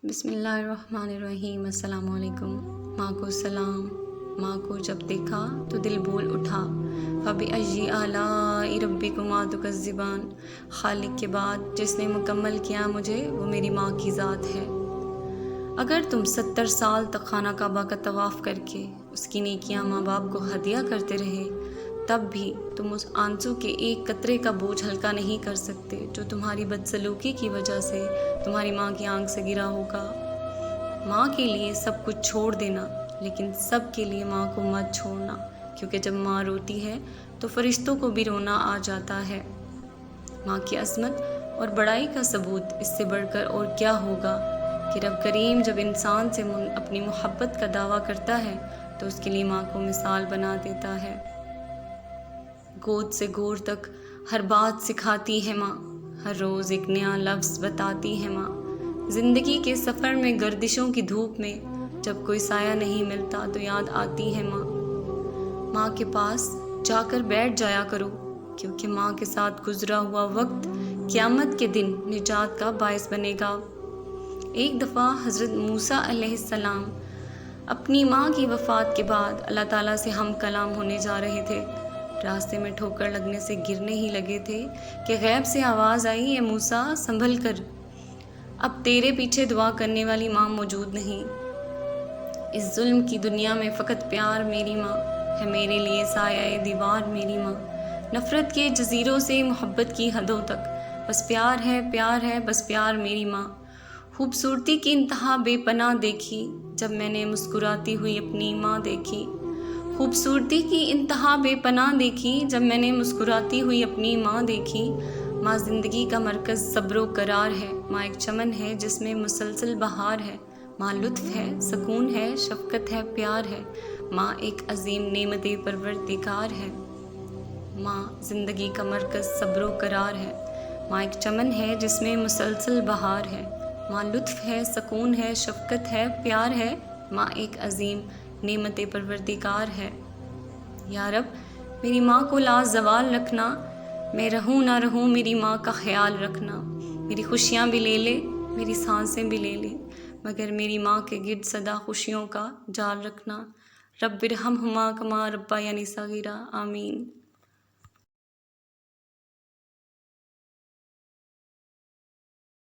بسم اللہ الرحمن الرحیم۔ السلام علیکم۔ ماں کو سلام۔ ماں کو جب دیکھا تو دل بول اٹھا، فَبِأَيِّ آلَاءِ رَبِّكُمَا تُكَذِّبَانِ۔ خالق کے بعد جس نے مکمل کیا مجھے، وہ میری ماں کی ذات ہے۔ اگر تم 70 سال تک خانہ کعبہ کا طواف کر کے اس کی نیکیاں ماں باپ کو ہدیہ کرتے رہے، تب بھی تم اس آنسو کے ایک قطرے کا بوجھ ہلکا نہیں کر سکتے جو تمہاری بدسلوکی کی وجہ سے تمہاری ماں کی آنکھ سے گرا ہوگا۔ ماں کے لیے سب کچھ چھوڑ دینا، لیکن سب کے لیے ماں کو مت چھوڑنا، کیونکہ جب ماں روتی ہے تو فرشتوں کو بھی رونا آ جاتا ہے۔ ماں کی عظمت اور بڑائی کا ثبوت اس سے بڑھ کر اور کیا ہوگا کہ رب کریم جب انسان سے اپنی محبت کا دعویٰ کرتا ہے تو اس کے لیے ماں کو مثال بنا دیتا ہے۔ گود سے گور تک ہر بات سکھاتی ہے ماں، ہر روز ایک نیا لفظ بتاتی ہے ماں۔ زندگی کے سفر میں گردشوں کی دھوپ میں جب کوئی سایہ نہیں ملتا تو یاد آتی ہے ماں۔ ماں کے پاس جا کر بیٹھ جایا کرو، کیونکہ ماں کے ساتھ گزرا ہوا وقت قیامت کے دن نجات کا باعث بنے گا۔ ایک دفعہ حضرت موسیٰ علیہ السلام اپنی ماں کی وفات کے بعد اللہ تعالیٰ سے ہم کلام ہونے جا رہے تھے۔ راستے میں ٹھوکر لگنے سے گرنے ہی لگے تھے کہ غیب سے آواز آئی، اے موسیٰ سنبھل کر، اب تیرے پیچھے دعا کرنے والی ماں موجود نہیں۔ اس ظلم کی دنیا میں فقط پیار میری ماں ہے، میرے لیے سایہ دیوار میری ماں۔ نفرت کے جزیروں سے محبت کی حدوں تک بس پیار ہے بس پیار میری ماں۔ خوبصورتی کی انتہا بے پناہ دیکھی جب میں نے مسکراتی ہوئی اپنی ماں دیکھی۔ خوبصورتی کی انتہا بے پناہ دیکھی جب میں نے مسکراتی ہوئی اپنی ماں دیکھی۔ ماں زندگی کا مرکز صبر و قرار ہے، ماں ایک چمن ہے جس میں مسلسل بہار ہے، ماں لطف ہے، سکون ہے، شفقت ہے، پیار ہے، ماں ایک عظیم نعمت پروردگار ہے۔ ماں زندگی کا مرکز صبر و قرار ہے، ماں ایک چمن ہے جس میں مسلسل بہار ہے، ماں لطف ہے، سکون ہے، شفقت ہے، پیار ہے، ماں ایک عظیم نعمت پروردگار ہے۔ یا رب میری ماں کو لازوال رکھنا، میں رہوں نہ رہوں میری ماں کا خیال رکھنا۔ میری خوشیاں بھی لے لے، میری سانسیں بھی لے لے، مگر میری ماں کے گرد سدا خوشیوں کا جال رکھنا۔ رب ارحمہما کما ربیانی صغیرا۔ آمین۔